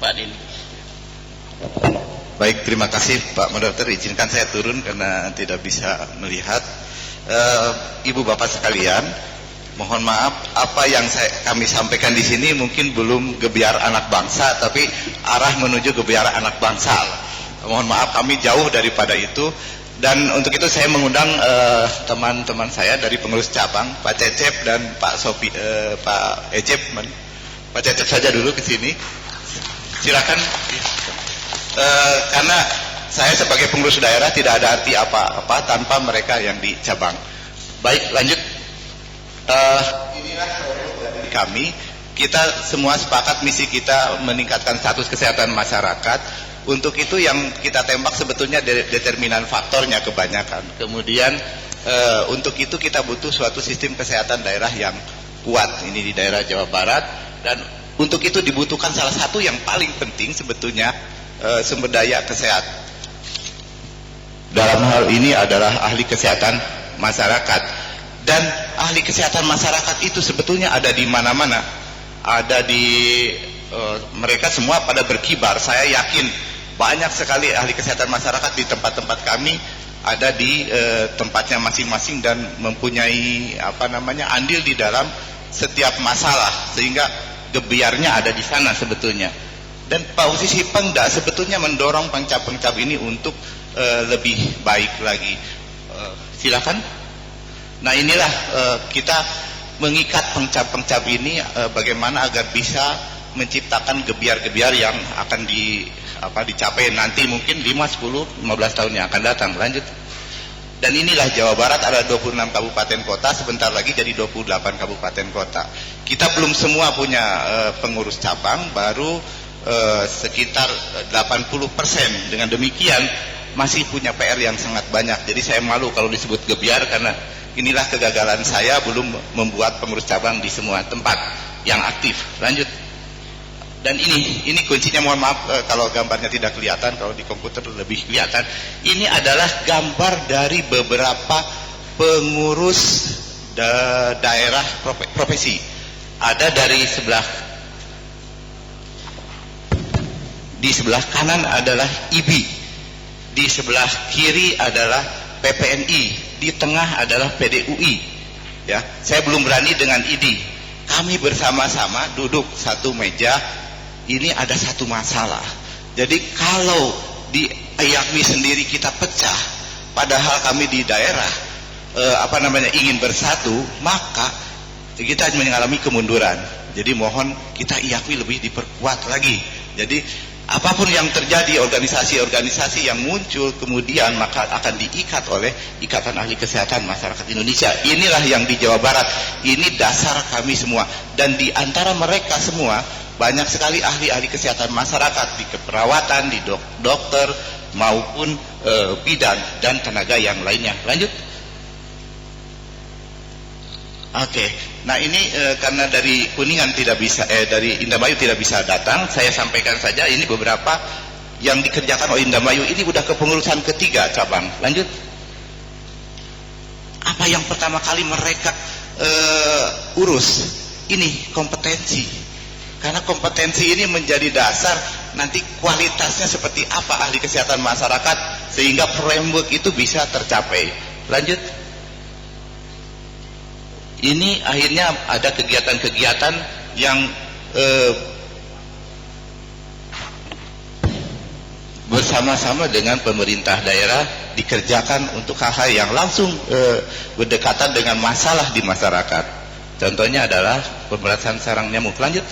Pak Dini. Baik, terima kasih Pak Moderator. Izinkan saya turun karena tidak bisa melihat. Ibu bapak sekalian, mohon maaf apa yang kami sampaikan di sini mungkin belum gebiar anak bangsa, tapi arah menuju gebiar anak bangsal. Mohon maaf kami jauh daripada itu. Dan untuk itu saya mengundang teman-teman saya dari pengurus cabang, Pak Cecep dan Pak Sofi, Pak Ecep. Pak Cecep saja dulu ke sini. Silakan. Karena saya sebagai pengurus daerah tidak ada arti apa-apa tanpa mereka yang di cabang. Baik, lanjut. Inilah dari kami. Kita semua sepakat misi kita meningkatkan status kesehatan masyarakat. Untuk itu yang kita tembak sebetulnya determinan faktornya kebanyakan. Kemudian untuk itu kita butuh suatu sistem kesehatan daerah yang kuat. Ini di daerah Jawa Barat. Dan untuk itu dibutuhkan salah satu yang paling penting sebetulnya sumber daya kesehatan. Dalam hal ini adalah ahli kesehatan masyarakat. Dan ahli kesehatan masyarakat itu sebetulnya ada di mana-mana. Ada di mereka semua pada berkibar. Saya yakin banyak sekali ahli kesehatan masyarakat di tempat-tempat kami ada di tempatnya masing-masing dan mempunyai andil di dalam setiap masalah, sehingga gebiarnya ada di sana sebetulnya. Dan posisi Pemda sebetulnya mendorong pengcap-pengcap ini untuk lebih baik lagi. Silakan. Nah, inilah kita mengikat pengcap-pengcap ini bagaimana agar bisa menciptakan gebiar-gebiar yang akan dicapai nanti mungkin 5, 10, 15 tahun yang akan datang. Lanjut. Dan inilah Jawa Barat ada 26 kabupaten kota, sebentar lagi jadi 28 kabupaten kota. Kita belum semua punya pengurus cabang, baru sekitar 80%. Dengan demikian masih punya PR yang sangat banyak. Jadi saya malu kalau disebut gebiar, karena inilah kegagalan saya belum membuat pengurus cabang di semua tempat yang aktif. Lanjut. Dan ini kuncinya, mohon maaf kalau gambarnya tidak kelihatan, kalau di komputer lebih kelihatan. Ini adalah gambar dari beberapa pengurus daerah profesi. Ada dari di sebelah kanan adalah IBI, di sebelah kiri adalah PPNI, di tengah adalah PDUI. Ya, saya belum berani dengan IDI. Kami bersama-sama duduk satu meja. Ini ada satu masalah. Jadi kalau di IAKMI sendiri kita pecah, padahal kami di daerah ingin bersatu, maka kita mengalami kemunduran. Jadi mohon kita IAKMI lebih diperkuat lagi. Jadi apapun yang terjadi, organisasi-organisasi yang muncul kemudian maka akan diikat oleh Ikatan Ahli Kesehatan Masyarakat Indonesia. Inilah yang di Jawa Barat. Ini dasar kami semua. Dan di antara mereka semua banyak sekali ahli-ahli kesehatan masyarakat di keperawatan, di dokter maupun bidan dan tenaga yang lainnya. Lanjut. Oke. Nah, ini karena dari Kuningan tidak bisa, dari Indramayu tidak bisa datang, saya sampaikan saja ini beberapa yang dikerjakan oleh Indramayu. Ini udah kepengurusan ketiga cabang. Lanjut. Apa yang pertama kali mereka urus? Ini kompetensi. Karena kompetensi ini menjadi dasar nanti kualitasnya seperti apa ahli kesehatan masyarakat, sehingga framework itu bisa tercapai. Lanjut. Ini akhirnya ada kegiatan-kegiatan yang bersama-sama dengan pemerintah daerah dikerjakan untuk hal-hal yang langsung berdekatan dengan masalah di masyarakat. Contohnya adalah pemberantasan sarang nyamuk. Lanjut.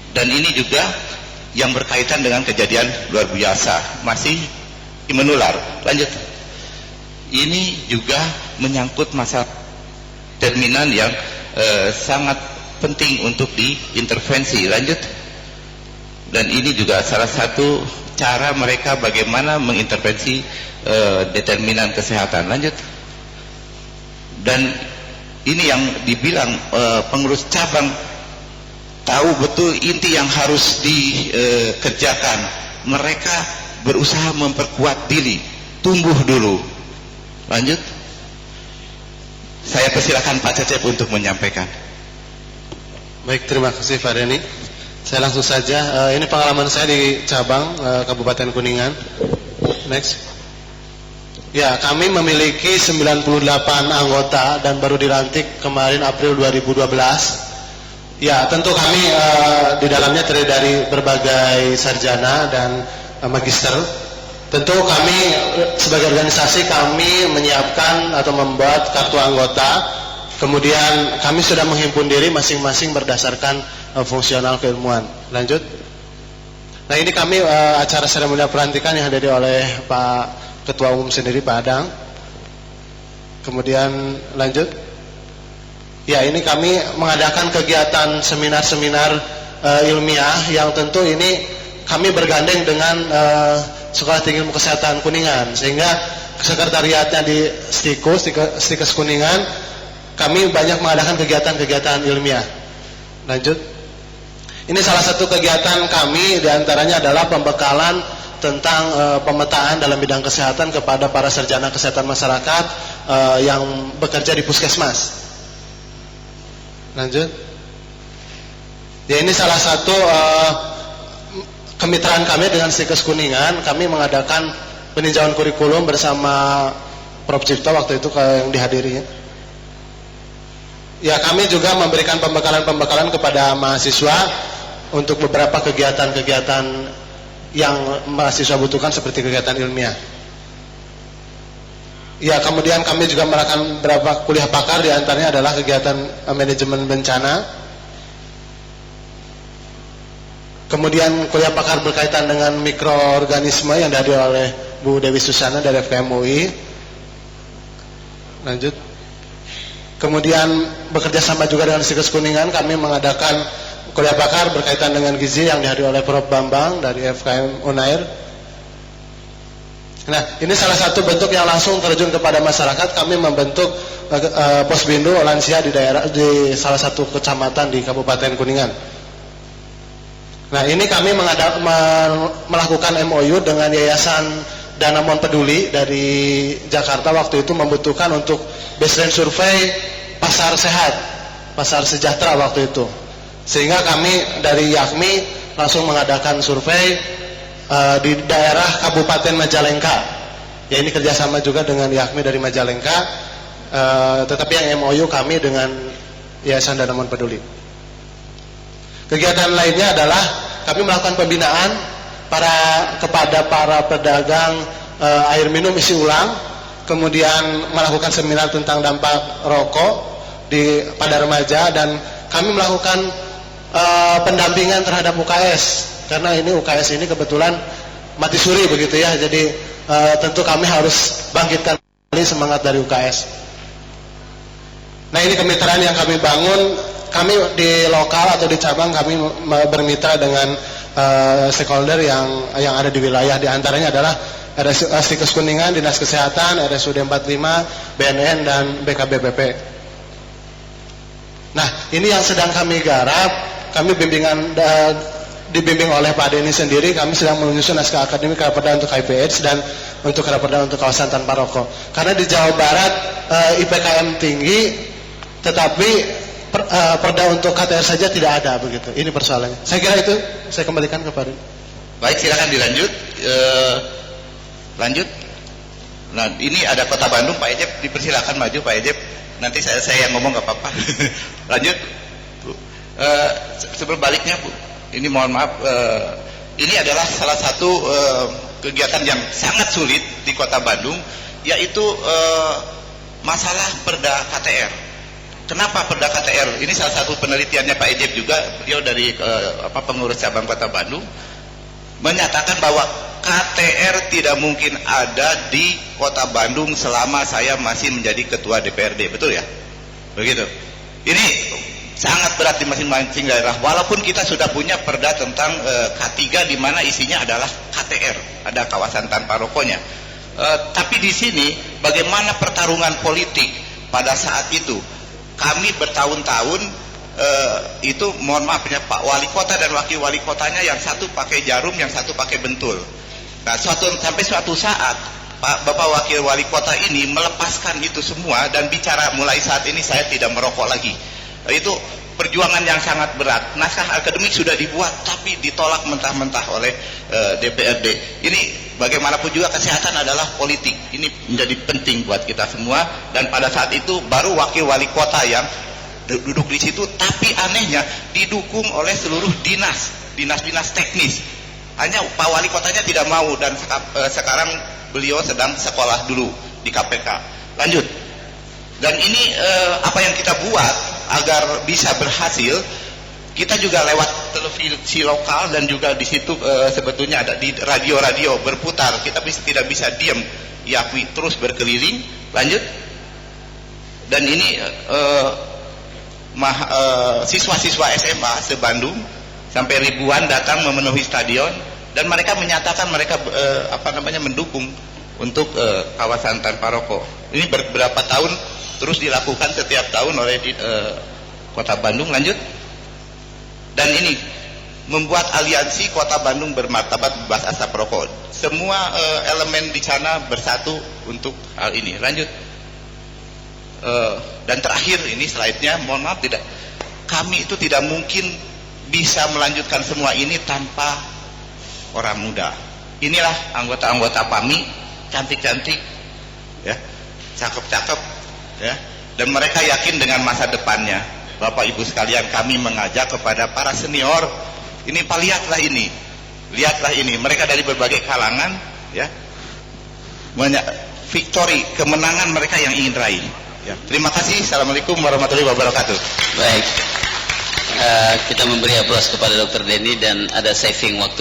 Dan ini juga yang berkaitan dengan kejadian luar biasa, masih menular. Lanjut. Ini juga menyangkut masalah determinan yang sangat penting untuk diintervensi. Lanjut. Dan ini juga salah satu cara mereka bagaimana mengintervensi determinan kesehatan. Lanjut. Dan ini yang dibilang pengurus cabang tahu betul inti yang harus dikerjakan. Mereka berusaha memperkuat diri, tumbuh dulu. Lanjut. Saya persilakan Pak Cecep untuk menyampaikan. Baik, terima kasih Pak Denny. Saya langsung saja, ini pengalaman saya di cabang Kabupaten Kuningan. Next. Ya, kami memiliki 98 anggota dan baru dilantik kemarin April 2012. Ya, tentu kami di dalamnya terdiri dari berbagai sarjana dan magister. Tentu kami sebagai organisasi kami menyiapkan atau membuat kartu anggota. Kemudian kami sudah menghimpun diri masing-masing berdasarkan fungsional keilmuan. Lanjut. Nah, ini kami acara seremonial pelantikan yang dihadiri oleh Pak Ketua Umum sendiri, Pak Adang. Kemudian lanjut. Ya, ini kami mengadakan kegiatan seminar-seminar ilmiah yang tentu ini kami bergandeng dengan Sekolah Tinggi Ilmu Kesehatan Kuningan, sehingga sekretariatnya di Stikes Kuningan kami banyak mengadakan kegiatan-kegiatan ilmiah. Lanjut. Ini salah satu kegiatan kami, diantaranya adalah pembekalan tentang pemetaan dalam bidang kesehatan kepada para sarjana kesehatan masyarakat yang bekerja di puskesmas. Lanjut. Ya, ini salah satu kemitraan kami dengan Stikes Kuningan. Kami mengadakan peninjauan kurikulum bersama Prof. Cipto waktu itu yang dihadiri. Ya, kami juga memberikan pembekalan kepada mahasiswa untuk beberapa kegiatan-kegiatan yang mahasiswa butuhkan seperti kegiatan ilmiah. Ya, kemudian kami juga melakukan beberapa kuliah pakar, diantaranya adalah kegiatan manajemen bencana. Kemudian kuliah pakar berkaitan dengan mikroorganisme yang dihadiri oleh Bu Dewi Susana dari FKM UI. Lanjut. Kemudian bekerja sama juga dengan Stikes Kuningan, kami mengadakan kuliah pakar berkaitan dengan gizi yang dihadiri oleh Prof. Bambang dari FKM Unair. Nah, ini salah satu bentuk yang langsung terjun kepada masyarakat. Kami membentuk Posbindu lansia di salah satu kecamatan di Kabupaten Kuningan. Nah, ini kami melakukan MOU dengan Yayasan Danamon Peduli dari Jakarta, waktu itu membutuhkan untuk baseline survei pasar sehat, pasar sejahtera waktu itu. Sehingga kami dari YAKMI langsung mengadakan survei di daerah Kabupaten Majalengka. Ya, ini kerjasama juga dengan YAKMI dari Majalengka, tetapi yang MOU kami dengan Yayasan Danamon Peduli. Kegiatan lainnya adalah kami melakukan pembinaan kepada para pedagang air minum isi ulang, kemudian melakukan seminar tentang dampak rokok pada remaja, dan kami melakukan pendampingan terhadap UKS, karena ini UKS ini kebetulan mati suri begitu ya, jadi tentu kami harus bangkitkan semangat dari UKS. Nah, ini kemitraan yang kami bangun. Kami di lokal atau di cabang kami bermitra dengan stakeholder yang ada di wilayah, diantaranya adalah Stikes Kuningan, Dinas Kesehatan, RSUD 45, BNN, dan BKBPP. Nah, ini yang sedang kami garap. Kami dibimbing oleh Pak Denny sendiri. Kami sedang menyusun naskah akademik raperda untuk HIV/AIDS dan untuk raperda untuk kawasan tanpa rokok. Karena di Jawa Barat IPKM tinggi, tetapi perda untuk KTR saja tidak ada begitu. Ini persoalannya. Saya kira itu. Saya kembalikan kepada. Baik, silakan dilanjut. Lanjut. Nah, ini ada Kota Bandung, Pak Ejep, dipersilakan maju Pak Ejep. Nanti saya yang ngomong nggak apa-apa. Lanjut. Bu. Sebaliknya Bu, ini mohon maaf. Ini adalah salah satu kegiatan yang sangat sulit di Kota Bandung, yaitu masalah perda KTR. Kenapa perda KTR? Ini salah satu penelitiannya Pak Ejep juga, beliau dari pengurus cabang Kota Bandung, menyatakan bahwa KTR tidak mungkin ada di Kota Bandung selama saya masih menjadi ketua DPRD, betul ya? Begitu. Ini sangat berat di masing-masing daerah. Walaupun kita sudah punya perda tentang K3 di mana isinya adalah KTR, ada kawasan tanpa rokoknya. Tapi di sini bagaimana pertarungan politik pada saat itu? Kami bertahun-tahun itu mohon maaf ya, Pak Wali Kota dan Wakil Wali Kotanya yang satu pakai jarum, yang satu pakai bentul. Nah, sampai suatu saat Bapak Wakil Wali Kota ini melepaskan itu semua dan bicara mulai saat ini saya tidak merokok lagi. Itu perjuangan yang sangat berat. Naskah akademik sudah dibuat tapi ditolak mentah-mentah oleh DPRD. Ini bagaimanapun juga kesehatan adalah politik. Ini menjadi penting buat kita semua, dan pada saat itu baru wakil wali kota yang duduk di situ, tapi anehnya didukung oleh seluruh dinas teknis. Hanya Pak Wali Kotanya tidak mau, dan sekarang beliau sedang sekolah dulu di KPK. Lanjut. Dan ini apa yang kita buat agar bisa berhasil, kita juga lewat televisi lokal, dan juga di situ sebetulnya ada di radio-radio berputar. Kita tidak bisa diam, diakui, terus berkeliling. Lanjut. Dan ini siswa-siswa SMA se-Bandung sampai ribuan datang memenuhi stadion, dan mereka menyatakan mereka mendukung untuk kawasan tanpa rokok. Ini beberapa tahun terus dilakukan setiap tahun oleh Kota Bandung. Lanjut. Dan ini membuat aliansi Kota Bandung bermartabat bebas asap rokok. Semua elemen di sana bersatu untuk hal ini. Lanjut. Dan terakhir, ini slide-nya, mohon maaf, kami itu tidak mungkin bisa melanjutkan semua ini tanpa orang muda. Inilah anggota-anggota PAMI, cantik-cantik, ya, cakep-cakep, ya, dan mereka yakin dengan masa depannya. Bapak Ibu sekalian, kami mengajak kepada para senior, ini Pak, lihatlah ini, mereka dari berbagai kalangan, ya, victory, kemenangan mereka yang ingin raih. Ya, terima kasih. Assalamualaikum warahmatullahi wabarakatuh. Baik, kita memberi aplaus kepada Dr. Denny, dan ada saving waktu